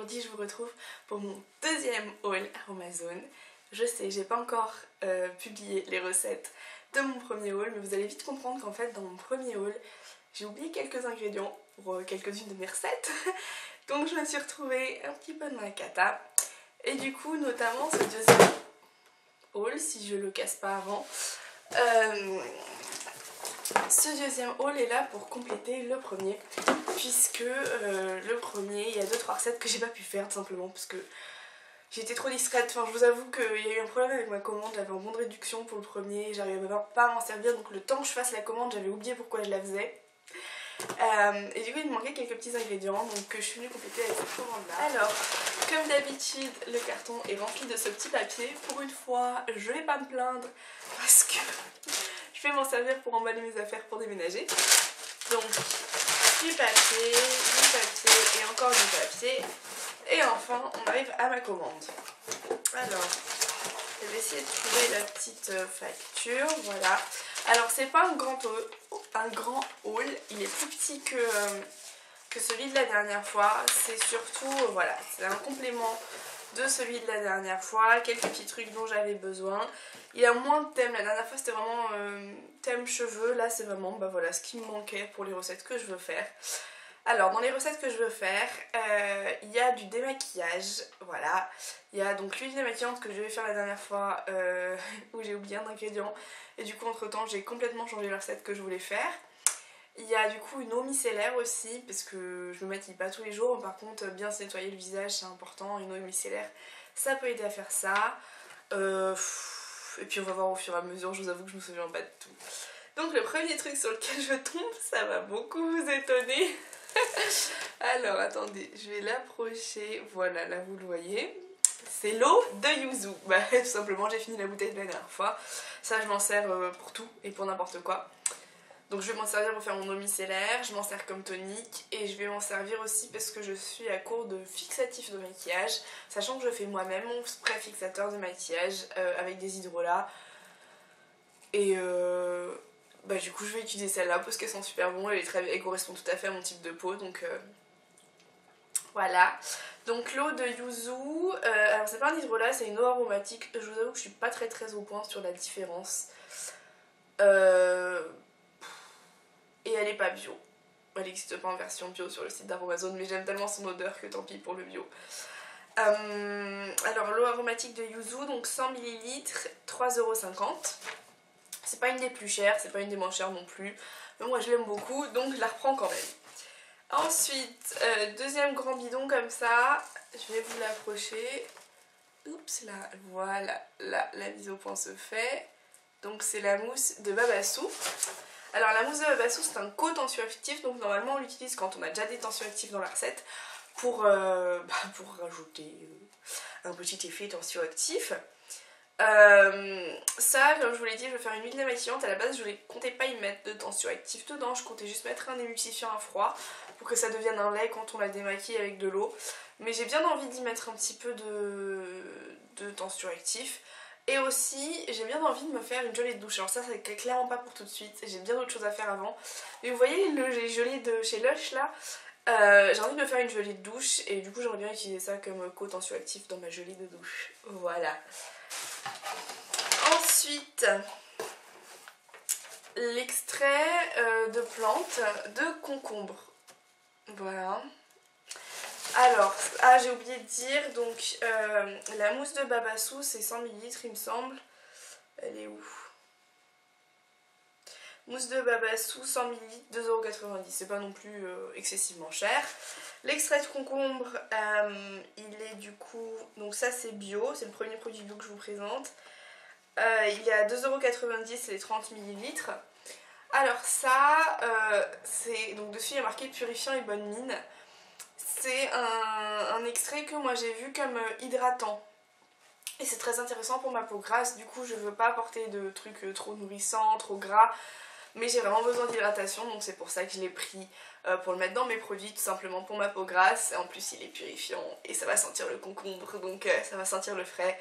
aujourd'hui je vous retrouve pour mon deuxième haul Aromazone. Je sais, j'ai pas encore publié les recettes de mon premier haul, mais vous allez vite comprendre qu'en fait dans mon premier haul, j'ai oublié quelques ingrédients pour quelques-unes de mes recettes. Donc je me suis retrouvée un petit peu dans la cata. Et du coup, notamment ce deuxième haul, si je le casse pas avant, ce deuxième haul est là pour compléter le premier, puisque le premier, il y a 2-3 recettes que j'ai pas pu faire tout simplement parce que j'ai été trop discrète. Enfin, je vous avoue qu'il y a eu un problème avec ma commande, j'avais un bon de réduction pour le premier, j'arrivais pas à m'en servir, donc le temps que je fasse la commande, j'avais oublié pourquoi je la faisais. Et du coup il me manquait quelques petits ingrédients, donc je suis venue compléter avec cette commande là. Alors, comme d'habitude, le carton est rempli de ce petit papier. Pour une fois, je vais pas me plaindre parce que je vais m'en servir pour emballer mes affaires pour déménager. Donc, du papier et encore du papier. Et enfin, on arrive à ma commande. Alors, je vais essayer de trouver la petite facture, voilà. Alors, c'est pas un grand haul, il est plus petit que celui de la dernière fois. C'est surtout, voilà, c'est un complément de celui de la dernière fois, quelques petits trucs dont j'avais besoin. Il y a moins de thèmes, la dernière fois c'était vraiment thème cheveux, là c'est vraiment voilà, ce qui me manquait pour les recettes que je veux faire. Alors dans les recettes que je veux faire, il y a du démaquillage, voilà. Il y a donc l'huile démaquillante que je vais faire la dernière fois où j'ai oublié un ingrédient et du coup entre temps j'ai complètement changé la recette que je voulais faire. Il y a du coup une eau micellaire aussi, parce que je me maquille pas tous les jours, par contre bien se nettoyer le visage c'est important, une eau micellaire ça peut aider à faire ça. Et puis on va voir au fur et à mesure, je vous avoue que je me souviens pas de tout. Donc le premier truc sur lequel je tombe, ça va beaucoup vous étonner. Alors attendez, je vais l'approcher, voilà là vous le voyez. C'est l'eau de yuzu. Bah tout simplement j'ai fini la bouteille de la dernière fois, ça je m'en sers pour tout et pour n'importe quoi. Donc je vais m'en servir pour faire mon eau micellaire, je m'en sers comme tonique et je vais m'en servir aussi parce que je suis à court de fixatif de maquillage, sachant que je fais moi-même mon spray fixateur de maquillage avec des hydrolats. Et du coup je vais utiliser celle-là parce qu'elles sont super bonnes, elles correspondent tout à fait à mon type de peau, donc voilà. Donc l'eau de yuzu, alors c'est pas un hydrolat, c'est une eau aromatique, je vous avoue que je suis pas très au point sur la différence. Et elle est pas bio. Elle n'existe pas en version bio sur le site d'Aromazone, mais j'aime tellement son odeur que tant pis pour le bio. Alors l'eau aromatique de yuzu, donc 100 ml, 3,50€. C'est pas une des plus chères, c'est pas une des moins chères non plus. Mais moi je l'aime beaucoup, donc je la reprends quand même. Ensuite, deuxième grand bidon comme ça, je vais vous l'approcher. Oups, là, voilà, là, la mise au point se fait. Donc c'est la mousse de Babassu. Alors la mousse de Babassu c'est un co-tensioactif, donc normalement on l'utilise quand on a déjà des tensioactifs dans la recette pour rajouter un petit effet tensioactif. Ça, comme je vous l'ai dit, je vais faire une huile démaquillante. À la base je ne comptais pas y mettre de tensioactif dedans, je comptais juste mettre un émulsifiant à froid pour que ça devienne un lait quand on la démaquille avec de l'eau. Mais j'ai bien envie d'y mettre un petit peu de tensioactif. Et aussi, j'ai bien envie de me faire une gelée de douche. Alors ça, c'est clairement pas pour tout de suite. J'ai bien d'autres choses à faire avant. Mais vous voyez les gelées de chez Lush là, j'ai envie de me faire une gelée de douche. Et du coup, j'aimerais bien utiliser ça comme co-tensioactif dans ma gelée de douche. Voilà. Ensuite, l'extrait de plante de concombre. Voilà. Alors, j'ai oublié de dire, donc la mousse de Babassu c'est 100 ml il me semble. Elle est où? Mousse de Babassu 100 ml, 2,90€. C'est pas non plus excessivement cher. L'extrait de concombre, il est du coup, donc ça c'est bio, c'est le premier produit bio que je vous présente. Il est à 2,90€, c'est les 30 ml. Alors ça, donc dessus il y a marqué purifiant et bonne mine. C'est un extrait que moi j'ai vu comme hydratant. Et c'est très intéressant pour ma peau grasse, du coup je veux pas apporter de trucs trop nourrissants, trop gras. Mais j'ai vraiment besoin d'hydratation, donc c'est pour ça que je l'ai pris pour le mettre dans mes produits, tout simplement pour ma peau grasse. En plus il est purifiant et ça va sentir le concombre, donc ça va sentir le frais.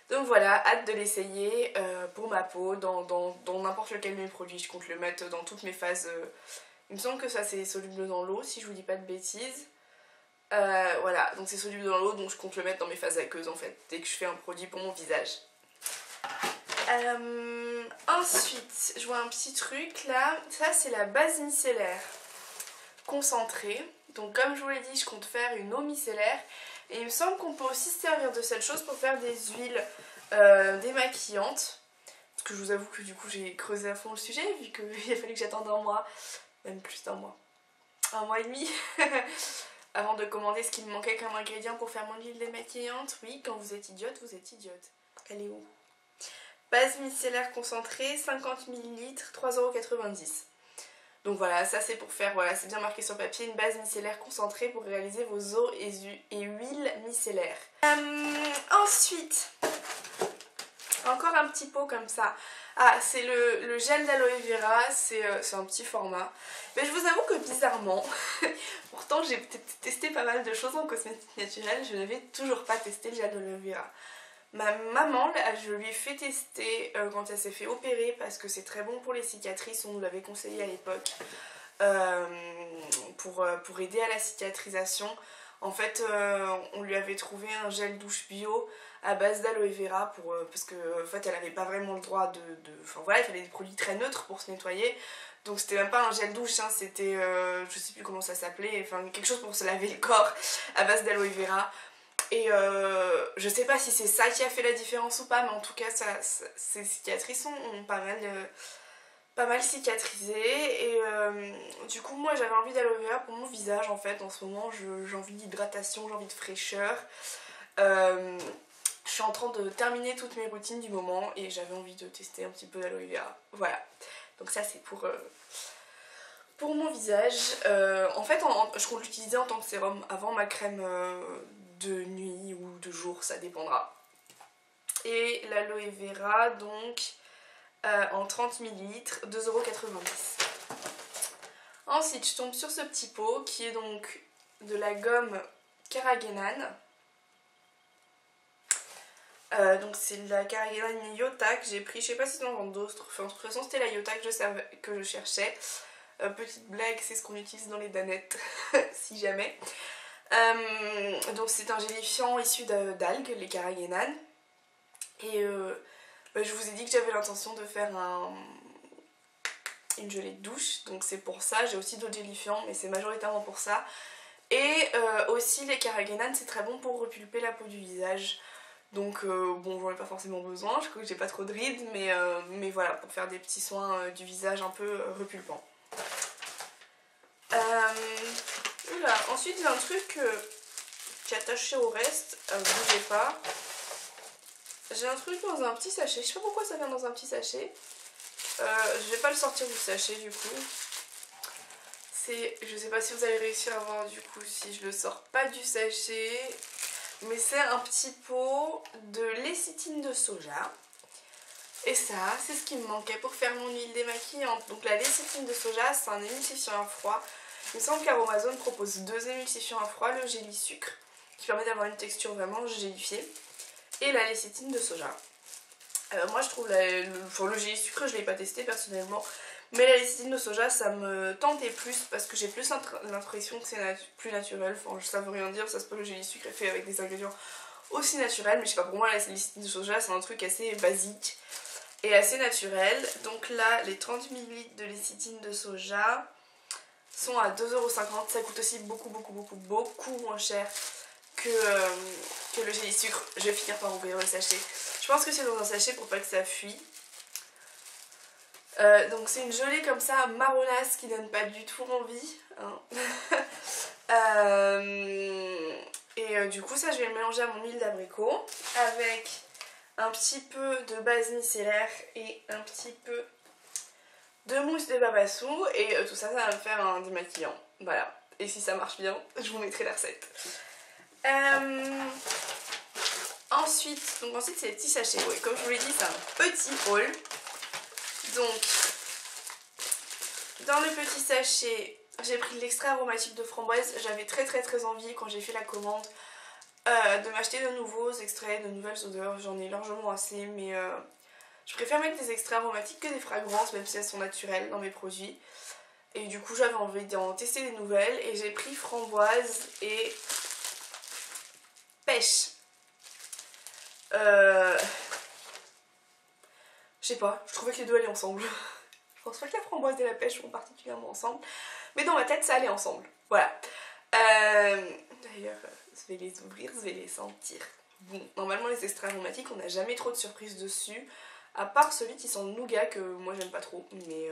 Donc voilà, hâte de l'essayer pour ma peau, dans n'importe lequel de mes produits. Je compte le mettre dans toutes mes phases. Il me semble que ça c'est soluble dans l'eau, si je vous dis pas de bêtises. Voilà, donc c'est soluble dans l'eau, donc je compte le mettre dans mes phases aqueuses en fait, dès que je fais un produit pour mon visage. Ensuite, je vois un petit truc là, ça c'est la base micellaire concentrée. Donc comme je vous l'ai dit, je compte faire une eau micellaire. Et il me semble qu'on peut aussi se servir de cette chose pour faire des huiles démaquillantes. Parce que je vous avoue que du coup j'ai creusé à fond le sujet, vu qu'il a fallu que j'attende un mois, même plus d'un mois, un mois et demi, avant de commander ce qui me manquait comme ingrédient pour faire mon huile démaquillante. Oui, quand vous êtes idiote, vous êtes idiote. Elle est où? Base micellaire concentrée, 50 ml, 3,90 €. Donc voilà, ça c'est pour faire, voilà, c'est bien marqué sur le papier, une base micellaire concentrée pour réaliser vos eaux et huiles micellaires. Ensuite, encore un petit pot comme ça. Ah, c'est le gel d'aloe vera, c'est un petit format. Mais je vous avoue que bizarrement, pourtant j'ai testé pas mal de choses en cosmétique naturelle, je n'avais toujours pas testé le gel d'aloe vera. Ma maman, je lui ai fait tester quand elle s'est fait opérer parce que c'est très bon pour les cicatrices, on nous l'avait conseillé à l'époque pour aider à la cicatrisation. En fait, on lui avait trouvé un gel douche bio à base d'aloe vera parce que en fait, elle n'avait pas vraiment le droit Enfin voilà, il fallait des produits très neutres pour se nettoyer. Donc c'était même pas un gel douche, hein, c'était, je sais plus comment ça s'appelait, enfin quelque chose pour se laver le corps à base d'aloe vera. Et je sais pas si c'est ça qui a fait la différence ou pas, mais en tout cas ces cicatrices ont pas mal cicatrisé. Et du coup moi j'avais envie d'aloe vera pour mon visage en fait. En ce moment j'ai envie d'hydratation, j'ai envie de fraîcheur. Je suis en train de terminer toutes mes routines du moment et j'avais envie de tester un petit peu d'aloe vera. Voilà, donc ça c'est pour mon visage. En fait je compte l'utiliser en tant que sérum avant ma crème de nuit ou de jour, ça dépendra. Et l'aloe vera donc en 30 ml, 2,90 €. Ensuite je tombe sur ce petit pot qui est donc de la gomme Carrageenan. Donc c'est la Carrageenan Iota que j'ai pris, je sais pas si c'est dans d'autres, enfin de toute façon c'était la Iota que je cherchais. Petite blague, c'est ce qu'on utilise dans les danettes si jamais. Donc c'est un gélifiant issu d'algues, les Carrageenan. Et je vous ai dit que j'avais l'intention de faire une gelée de douche, donc c'est pour ça. J'ai aussi d'autres gélifiants, mais c'est majoritairement pour ça. Et aussi les Carrageenan, c'est très bon pour repulper la peau du visage. Donc bon, j'en ai pas forcément besoin, je crois que j'ai pas trop de rides, mais voilà, pour faire des petits soins du visage un peu repulpants. Oula, ensuite j'ai un truc qui est attaché au reste, bougez pas. J'ai un truc dans un petit sachet, je sais pas pourquoi ça vient dans un petit sachet. Je vais pas le sortir du sachet du coup. Je sais pas si vous allez réussir à voir du coup si je le sors pas du sachet. Mais c'est un petit pot de lécithine de soja. Et ça, c'est ce qui me manquait pour faire mon huile démaquillante. Donc la lécithine de soja, c'est un émulsifiant à froid. Il me semble qu'Aromazone propose 2 émulsifiants à froid, le géli sucre, qui permet d'avoir une texture vraiment gélifiée, et la lécithine de soja. Moi je trouve le géli sucre, je ne l'ai pas testé personnellement, mais la lécithine de soja ça me tentait plus parce que j'ai plus l'impression que c'est plus naturel. Enfin ça veut rien dire, ça se peut que le géli sucre est fait avec des ingrédients aussi naturels, mais je sais pas, pour moi la lécithine de soja c'est un truc assez basique et assez naturel. Donc là les 30 ml de lécithine de soja sont à 2,50 €, ça coûte aussi beaucoup moins cher que le géli sucre. Je vais finir par ouvrir le sachet. Je pense que c'est dans un sachet pour pas que ça fuit. Donc c'est une gelée comme ça marronasse qui donne pas du tout envie, hein. Du coup ça je vais le mélanger à mon huile d'abricot avec un petit peu de base micellaire et un petit peu de mousse de babassou, et tout ça, ça va me faire un démaquillant. Voilà. Et si ça marche bien, je vous mettrai la recette. Ensuite c'est les petits sachets. Oui, comme je vous l'ai dit, c'est un petit haul. Donc, dans le petit sachet, j'ai pris de l'extrait aromatique de framboise. J'avais très envie quand j'ai fait la commande de m'acheter de nouveaux extraits, de nouvelles odeurs. J'en ai largement assez, mais je préfère mettre des extraits aromatiques que des fragrances, même si elles sont naturelles dans mes produits. Et du coup j'avais envie d'en tester des nouvelles et j'ai pris framboise et pêche. Je sais pas, je trouvais que les deux allaient ensemble. Je pense pas que la framboise et la pêche vont particulièrement ensemble, mais dans ma tête ça allait ensemble. Voilà. D'ailleurs, je vais les ouvrir, je vais les sentir. Bon, normalement les extraits aromatiques, on n'a jamais trop de surprises dessus, à part celui qui sent le nougat que moi j'aime pas trop, mais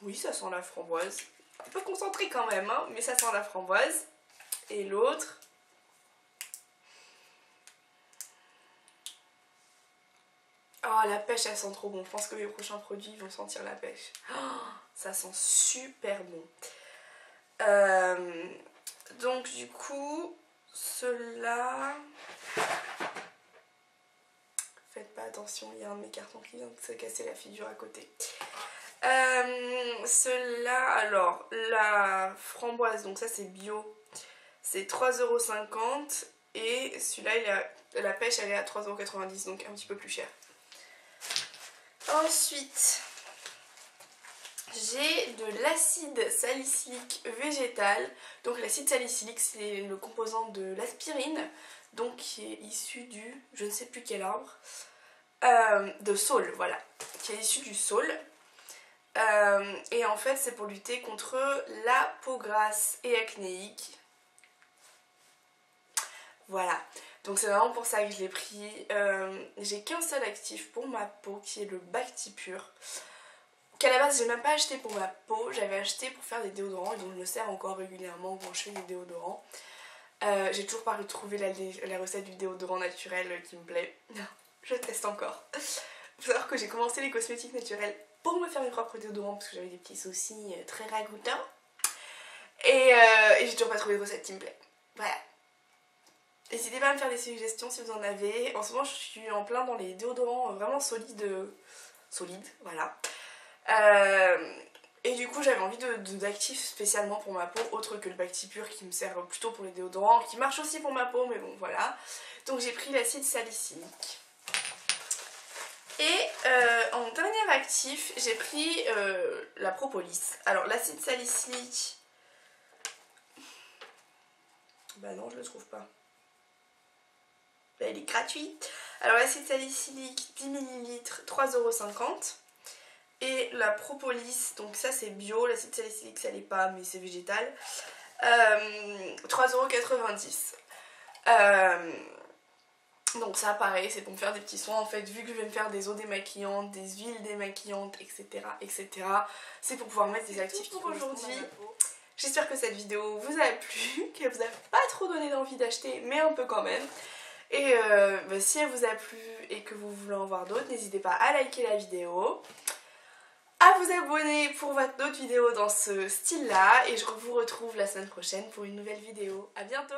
oui, ça sent la framboise. Un peu concentré quand même, hein, mais ça sent la framboise. Et l'autre, oh, la pêche, elle sent trop bon. Je pense que mes prochains produits vont sentir la pêche. Oh, ça sent super bon. Donc du coup, ceux-là... Faites pas attention, il y a un de mes cartons qui vient de se casser la figure à côté. Ceux-là, alors, la framboise, donc ça c'est bio, c'est 3,50 €. Et celui-là, la pêche, elle est à 3,90 €, donc un petit peu plus cher. Ensuite, j'ai de l'acide salicylique végétal. Donc l'acide salicylique, c'est le composant de l'aspirine, donc qui est issu du, je ne sais plus quel arbre, de saule, voilà, qui est issu du saule. Et en fait, c'est pour lutter contre la peau grasse et acnéique. Voilà, donc c'est vraiment pour ça que je l'ai pris. J'ai qu'un seul actif pour ma peau qui est le Bactipure, qu'à la base j'ai même pas acheté pour ma peau, j'avais acheté pour faire des déodorants et donc je me sers encore régulièrement quand je fais des déodorants. J'ai toujours pas retrouvé la recette du déodorant naturel qui me plaît. Je teste encore. Faut savoir que j'ai commencé les cosmétiques naturels pour me faire mes propres déodorants parce que j'avais des petits soucis très ragoûtants. Et j'ai toujours pas trouvé de recette qui me plaît. Voilà. N'hésitez pas à me faire des suggestions si vous en avez. En ce moment je suis en plein dans les déodorants vraiment solides, voilà. Et du coup j'avais envie d'actifs spécialement pour ma peau, autre que le Bactipure qui me sert plutôt pour les déodorants, qui marche aussi pour ma peau, mais bon voilà. Donc j'ai pris l'acide salicylique. Et en dernier actif, j'ai pris la propolis. Alors l'acide salicylique... Bah non, je le trouve pas. Là, il est gratuit. Alors l'acide salicylique, 10 ml, 3,50 €. Et la propolis, donc ça c'est bio, l'acide salicylique ça l'est pas, mais c'est végétal. 3,90 €. Donc ça pareil, c'est pour me faire des petits soins en fait, vu que je vais me faire des eaux démaquillantes, des huiles démaquillantes, etc. C'est pour pouvoir mettre des actifs pour aujourd'hui. J'espère que cette vidéo vous a plu, qu'elle vous a pas trop donné d'envie d'acheter, mais un peu quand même. Et si elle vous a plu et que vous voulez en voir d'autres, n'hésitez pas à liker la vidéo, à vous abonner pour voir d'autres vidéos dans ce style là, et je vous retrouve la semaine prochaine pour une nouvelle vidéo. À bientôt!